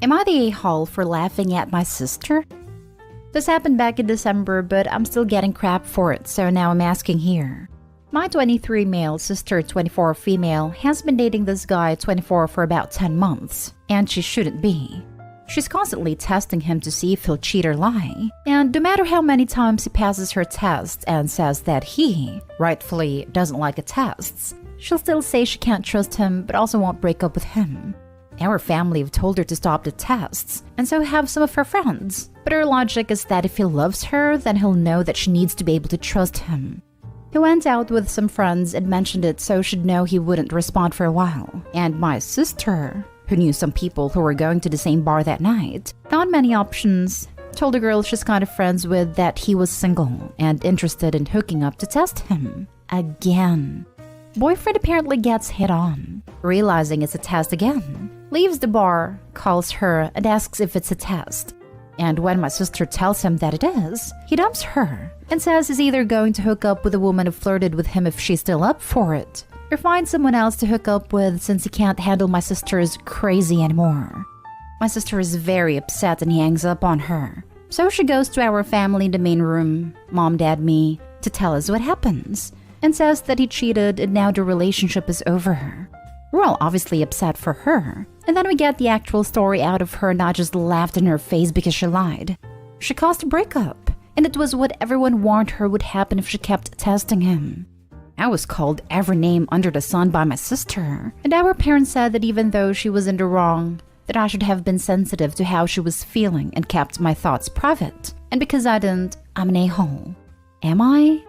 Am I the a-hole for laughing at my sister? This happened back in December, but I'm still getting crap for it, so now I'm asking here. My 23 male sister, 24 female, has been dating this guy, 24, for about 10 months, and she shouldn't be. She's constantly testing him to see if he'll cheat or lie, and no matter how many times he passes her tests and says that he, rightfully, doesn't like the tests, she'll still say she can't trust him but also won't break up with him. Our family have told her to stop the tests, and so have some of her friends, but her logic is that if he loves her, then he'll know that she needs to be able to trust him. He went out with some friends and mentioned it so she'd know he wouldn't respond for a while, and my sister, who knew some people who were going to the same bar that night, found many options, told a girl she's kind of friends with that he was single and interested in hooking up to test him. Again. Boyfriend apparently gets hit on, realizing it's a test again, leaves the bar, calls her, and asks if it's a test. And when my sister tells him that it is, he dumps her and says he's either going to hook up with a woman who flirted with him if she's still up for it, or find someone else to hook up with since he can't handle my sister's crazy anymore. My sister is very upset and he hangs up on her. So she goes to our family in the main room, mom, dad, me, to tell us what happens, and says that he cheated and now the relationship is over. We're all obviously upset for her, and then we get the actual story out of her, not just laughed in her face because she lied. She caused a breakup, and it was what everyone warned her would happen if she kept testing him. I was called every name under the sun by my sister, and our parents said that even though she was in the wrong, that I should have been sensitive to how she was feeling and kept my thoughts private. And because I didn't, I'm an a-hole. Am I?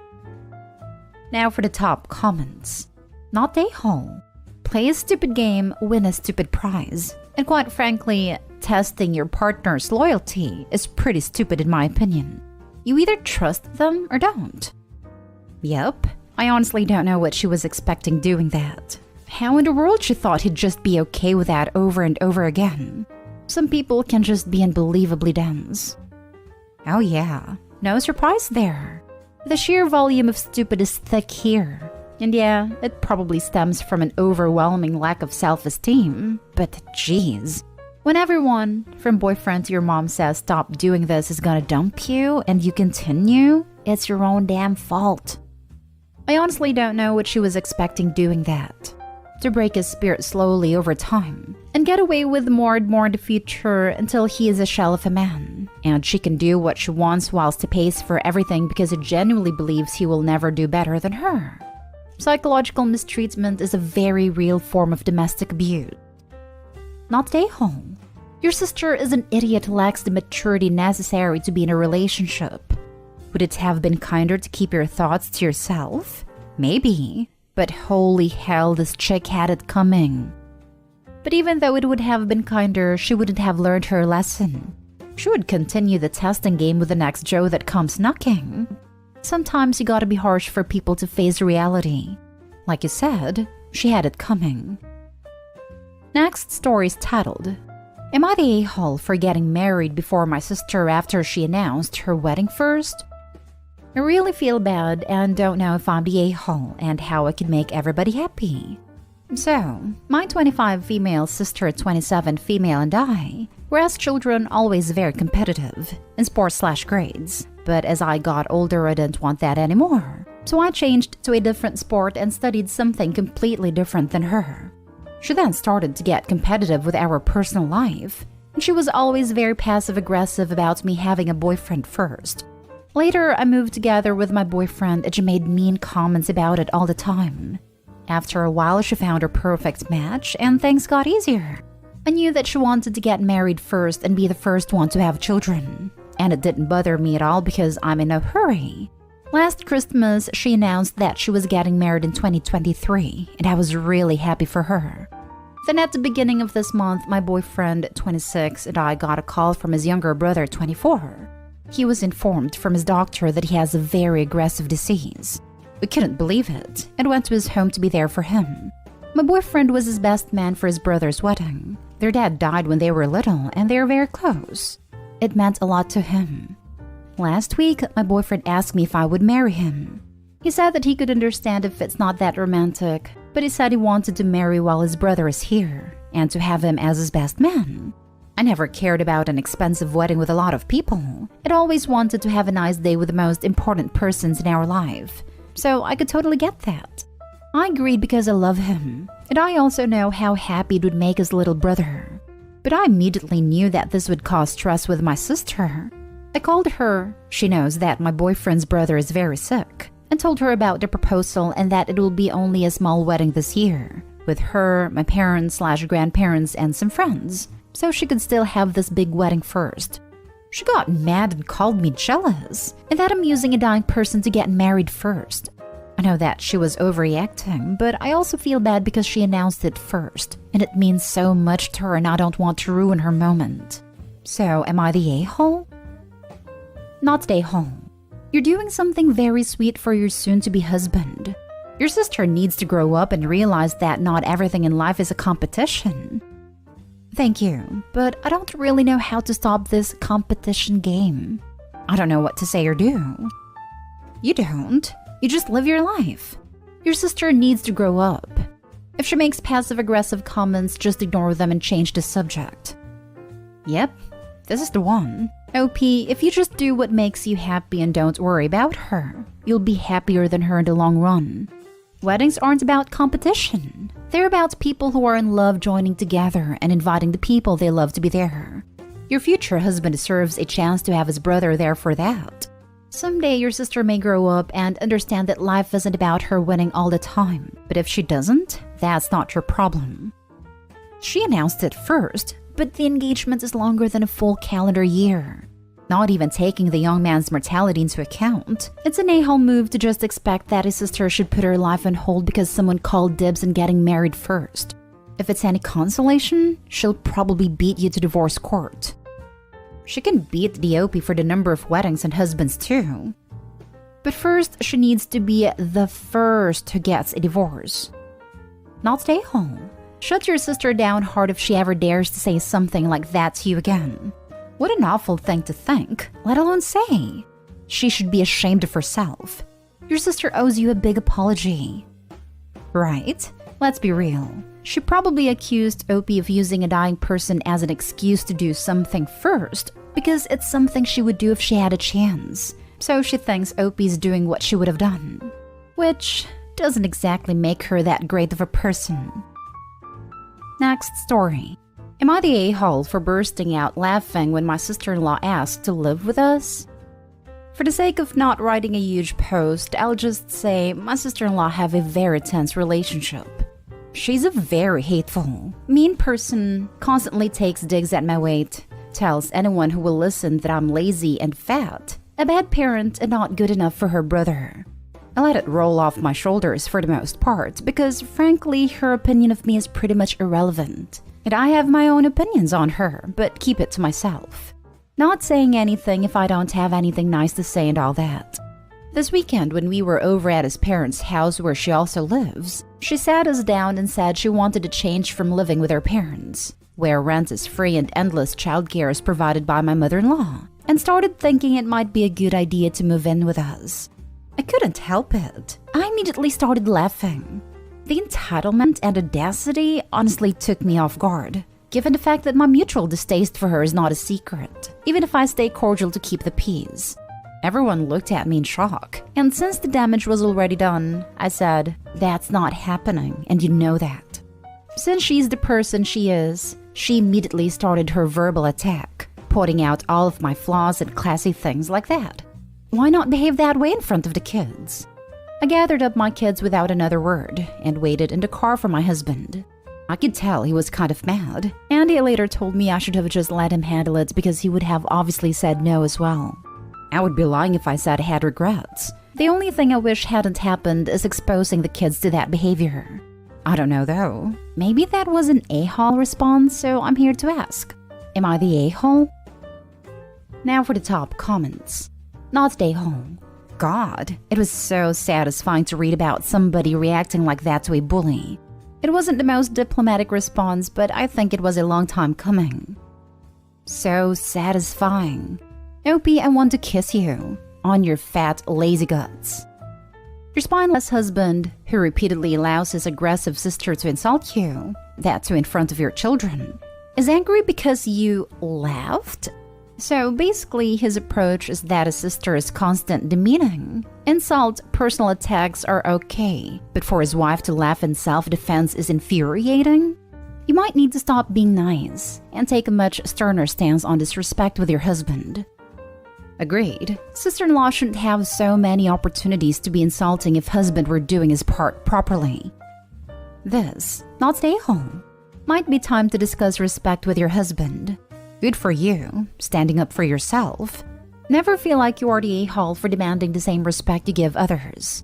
Now for the top comments. Not a-hole. Play a stupid game, win a stupid prize. And quite frankly, testing your partner's loyalty is pretty stupid in my opinion. You either trust them or don't. Yep, I honestly don't know what she was expecting doing that. How in the world she thought he'd just be okay with that over and over again. Some people can just be unbelievably dense. Oh yeah, no surprise there. The sheer volume of stupid is thick here. And yeah, it probably stems from an overwhelming lack of self-esteem, but geez. When everyone, from boyfriend to your mom, says stop doing this is gonna dump you and you continue, it's your own damn fault. I honestly don't know what she was expecting doing that. To break his spirit slowly over time and get away with more and more in the future until he is a shell of a man. And she can do what she wants whilst he pays for everything because he genuinely believes he will never do better than her. Psychological mistreatment is a very real form of domestic abuse. Not a-hole. Your sister is an idiot who lacks the maturity necessary to be in a relationship. Would it have been kinder to keep your thoughts to yourself? Maybe. But holy hell, this chick had it coming. But even though it would have been kinder, she wouldn't have learned her lesson. She would continue the testing game with the next Joe that comes knocking. Sometimes you gotta be harsh for people to face reality. Like you said, she had it coming. Next story is titled, Am I the a-hole for getting married before my sister after she announced her wedding first? I really feel bad and don't know if I'm the a-hole and how I could make everybody happy. So, my 25 female sister, 27 female, and I were as children always very competitive in sports/grades. But as I got older, I didn't want that anymore. So I changed to a different sport and studied something completely different than her. She then started to get competitive with our personal life, and she was always very passive-aggressive about me having a boyfriend first. Later, I moved together with my boyfriend and she made mean comments about it all the time. After a while, she found her perfect match and things got easier. I knew that she wanted to get married first and be the first one to have children. And it didn't bother me at all because I'm in no hurry. Last Christmas, she announced that she was getting married in 2023, and I was really happy for her. Then at the beginning of this month, my boyfriend, 26, and I got a call from his younger brother, 24. He was informed from his doctor that he has a very aggressive disease. We couldn't believe it, and went to his home to be there for him. My boyfriend was his best man for his brother's wedding. Their dad died when they were little, and they were very close. It meant a lot to him. Last week, my boyfriend asked me if I would marry him. He said that he could understand if it's not that romantic, but he said he wanted to marry while his brother is here, and to have him as his best man. I never cared about an expensive wedding with a lot of people. I'd always wanted to have a nice day with the most important persons in our life. So I could totally get that. I agreed because I love him, and I also know how happy it would make his little brother. But I immediately knew that this would cause stress with my sister. I called her. She knows that my boyfriend's brother is very sick, and told her about the proposal and that it will be only a small wedding this year, with her, my parents/grandparents, and some friends, so she could still have this big wedding first. She got mad and called me jealous, and that I'm using a dying person to get married first. I know that she was overreacting, but I also feel bad because she announced it first, and it means so much to her and I don't want to ruin her moment. So, am I the a-hole? Not the a-hole. You're doing something very sweet for your soon-to-be husband. Your sister needs to grow up and realize that not everything in life is a competition. Thank you, but I don't really know how to stop this competition game. I don't know what to say or do. You don't. You just live your life. Your sister needs to grow up. If she makes passive-aggressive comments, just ignore them and change the subject. Yep, this is the one. OP, if you just do what makes you happy and don't worry about her, you'll be happier than her in the long run. Weddings aren't about competition. They're about people who are in love joining together and inviting the people they love to be there. Your future husband deserves a chance to have his brother there for that. Someday your sister may grow up and understand that life isn't about her winning all the time. But if she doesn't, that's not your problem. She announced it first, but the engagement is longer than a full calendar year. Not even taking the young man's mortality into account, it's an a-hole move to just expect that his sister should put her life on hold because someone called dibs on getting married first. If it's any consolation, she'll probably beat you to divorce court. She can beat the OP for the number of weddings and husbands too. But first, she needs to be the first who gets a divorce. Not the a-hole. Shut your sister down hard if she ever dares to say something like that to you again. What an awful thing to think, let alone say. She should be ashamed of herself. Your sister owes you a big apology. Right? Let's be real. She probably accused OP of using a dying person as an excuse to do something first, because it's something she would do if she had a chance. So she thinks OP's doing what she would have done. Which doesn't exactly make her that great of a person. Next story. Am I the a-hole for bursting out laughing when my sister-in-law asked to live with us? For the sake of not writing a huge post, I'll just say my sister-in-law have a very tense relationship. She's a very hateful, mean person, constantly takes digs at my weight, tells anyone who will listen that I'm lazy and fat, a bad parent and not good enough for her brother. I let it roll off my shoulders for the most part because, frankly, her opinion of me is pretty much irrelevant. And I have my own opinions on her, but keep it to myself. Not saying anything if I don't have anything nice to say and all that. This weekend, when we were over at his parents' house where she also lives, she sat us down and said she wanted to change from living with her parents, where rent is free and endless childcare is provided by my mother-in-law, and started thinking it might be a good idea to move in with us. I couldn't help it. I immediately started laughing. The entitlement and audacity honestly took me off guard, given the fact that my mutual distaste for her is not a secret, even if I stay cordial to keep the peace. Everyone looked at me in shock, and since the damage was already done, I said, "That's not happening, and you know that." Since she's the person she is, she immediately started her verbal attack, pointing out all of my flaws and classy things like that. Why not behave that way in front of the kids? I gathered up my kids without another word and waited in the car for my husband. I could tell he was kind of mad, and he later told me I should have just let him handle it because he would have obviously said no as well. I would be lying if I said I had regrets. The only thing I wish hadn't happened is exposing the kids to that behavior. I don't know though. Maybe that was an a-hole response, so I'm here to ask. Am I the a-hole? Now for the top comments. Not the a-hole. God, it was so satisfying to read about somebody reacting like that to a bully. It wasn't the most diplomatic response, but I think it was a long time coming. So satisfying. Opie, I want to kiss you on your fat, lazy guts. Your spineless husband, who repeatedly allows his aggressive sister to insult you, that too in front of your children. Is angry because you laughed? So basically, his approach is that his sister is constant demeaning. Insult, personal attacks are okay, but for his wife to laugh in self-defense is infuriating? You might need to stop being nice and take a much sterner stance on disrespect with your husband. Agreed. Sister-in-law shouldn't have so many opportunities to be insulting if husband were doing his part properly. This, not stay home. Might be time to discuss respect with your husband. Good for you, standing up for yourself. Never feel like you are the a-hole for demanding the same respect you give others.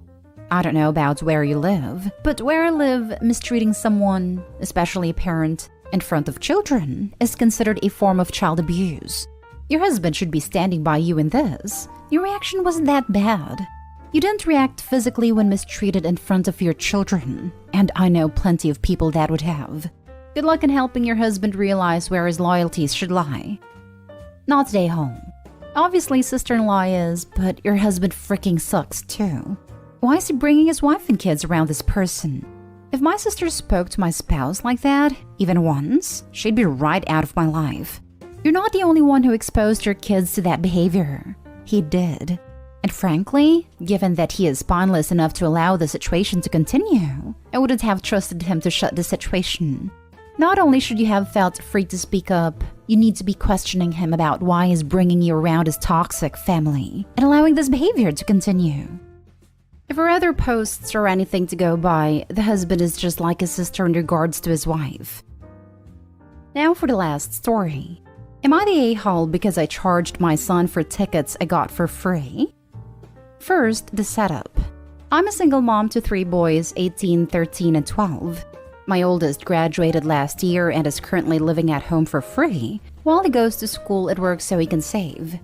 I don't know about where you live, but where I live, mistreating someone, especially a parent, in front of children is considered a form of child abuse. Your husband should be standing by you in this. Your reaction wasn't that bad. You didn't react physically when mistreated in front of your children, and I know plenty of people that would have. Good luck in helping your husband realize where his loyalties should lie. Not stay home. Obviously, sister-in-law is, but your husband freaking sucks too. Why is he bringing his wife and kids around this person? If my sister spoke to my spouse like that, even once, she'd be right out of my life. You're not the only one who exposed your kids to that behavior. He did. And frankly, given that he is spineless enough to allow the situation to continue, I wouldn't have trusted him to shut the situation. Not only should you have felt free to speak up, you need to be questioning him about why he's bringing you around his toxic family and allowing this behavior to continue. If there are other posts or anything to go by, the husband is just like a sister in regards to his wife. Now for the last story. Am I the a-hole because I charged my son for tickets I got for free? First, the setup. I'm a single mom to 3 boys, 18, 13, and 12. My oldest graduated last year and is currently living at home for free, while he goes to school and works so he can save.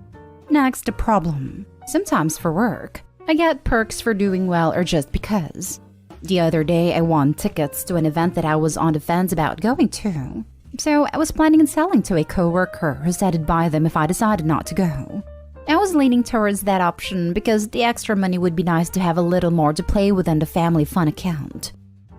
Next, the problem. Sometimes for work. I get perks for doing well or just because. The other day, I won tickets to an event that I was on the fence about going to. So I was planning on selling to a coworker who said I'd buy them if I decided not to go. I was leaning towards that option because the extra money would be nice to have a little more to play with in the family fun account.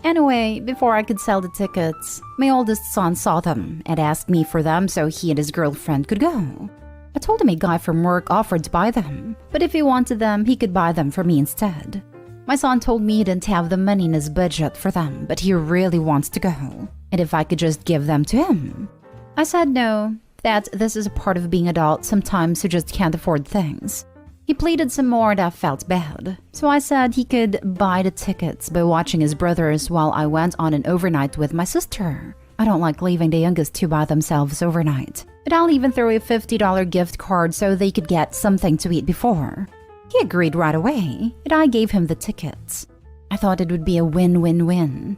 Anyway, before I could sell the tickets, my oldest son saw them and asked me for them so he and his girlfriend could go. I told him a guy from work offered to buy them, but if he wanted them, he could buy them for me instead. My son told me he didn't have the money in his budget for them, but he really wants to go, and if I could just give them to him. I said no, that this is a part of being adult, sometimes you just can't afford things. He pleaded some more and I felt bad, so I said he could buy the tickets by watching his brothers while I went on an overnight with my sister. I don't like leaving the youngest two by themselves overnight, but I'll even throw a $50 gift card so they could get something to eat before. He agreed right away, and I gave him the tickets. I thought it would be a win-win-win.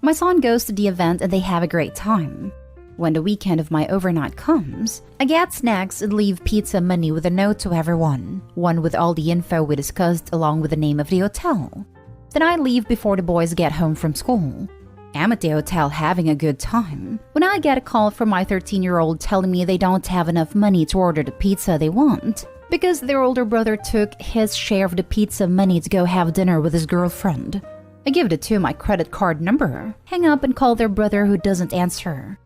My son goes to the event and they have a great time. When the weekend of my overnight comes, I get snacks and leave pizza money with a note to everyone, one with all the info we discussed along with the name of the hotel. Then I leave before the boys get home from school. I'm at the hotel having a good time when I get a call from my 13-year-old telling me they don't have enough money to order the pizza they want because their older brother took his share of the pizza money to go have dinner with his girlfriend. I give the two my credit card number, hang up and call their brother who doesn't answer.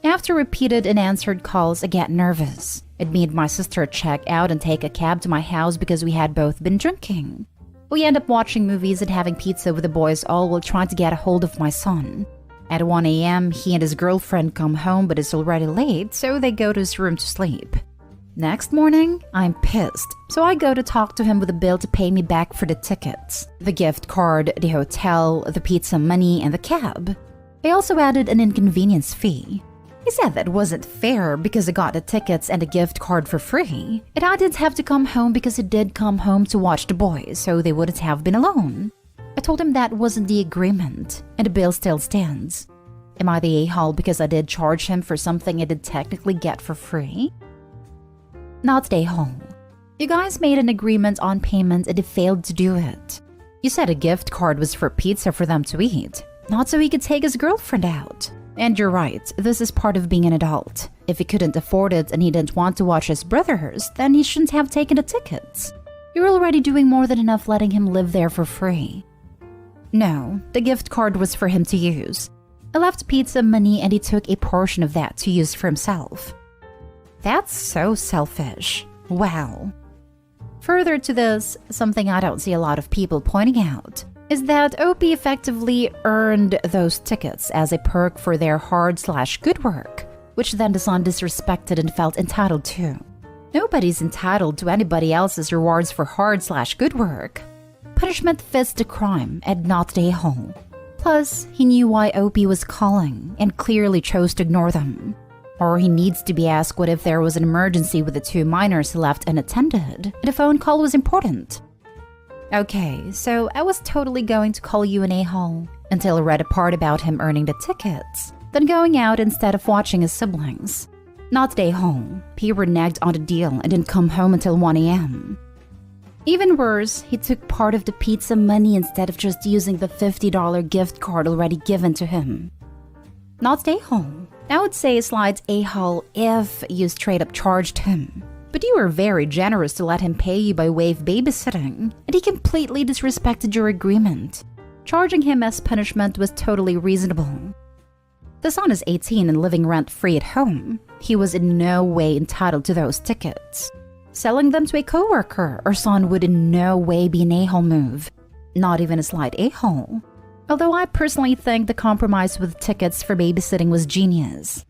After repeated and answered calls, I get nervous. It made my sister check out and take a cab to my house because we had both been drinking. We end up watching movies and having pizza with the boys all while trying to get a hold of my son. At 1 a.m., he and his girlfriend come home but it's already late, so they go to his room to sleep. Next morning, I'm pissed, so I go to talk to him with a bill to pay me back for the tickets, the gift card, the hotel, the pizza money, and the cab. I also added an inconvenience fee. He said that wasn't fair because I got the tickets and a gift card for free, and I didn't have to come home because he did come home to watch the boys, so they wouldn't have been alone. I told him that wasn't the agreement, and the bill still stands. Am I the a-hole because I did charge him for something I did technically get for free? Not the a-hole. You guys made an agreement on payment and he failed to do it. You said a gift card was for pizza for them to eat, not so he could take his girlfriend out. And you're right, this is part of being an adult. If he couldn't afford it and he didn't want to watch his brothers, then he shouldn't have taken the tickets. You're already doing more than enough letting him live there for free. No, the gift card was for him to use. I left pizza money and he took a portion of that to use for himself. That's so selfish. Wow. Further to this, something I don't see a lot of people pointing out is that OP effectively earned those tickets as a perk for their hard/good work, which then the son disrespected and felt entitled to. Nobody's entitled to anybody else's rewards for hard/good work. Punishment fits the crime and not the a-hole. Plus, he knew why OP was calling and clearly chose to ignore them. Or he needs to be asked what if there was an emergency with the 2 minors left unattended and the phone call was important. Okay, so I was totally going to call you an a-hole until I read a part about him earning the tickets, then going out instead of watching his siblings. Not the a-hole. He reneged on the deal and didn't come home until 1 a.m. Even worse, he took part of the pizza money instead of just using the $50 gift card already given to him. Not the a-hole. I would say slides a-hole if you straight up charged him. But you were very generous to let him pay you by way of babysitting, and he completely disrespected your agreement. Charging him as punishment was totally reasonable. The son is 18 and living rent-free at home. He was in no way entitled to those tickets. Selling them to a coworker or son would in no way be an a-hole move. Not even a slight a-hole. Although I personally think the compromise with tickets for babysitting was genius.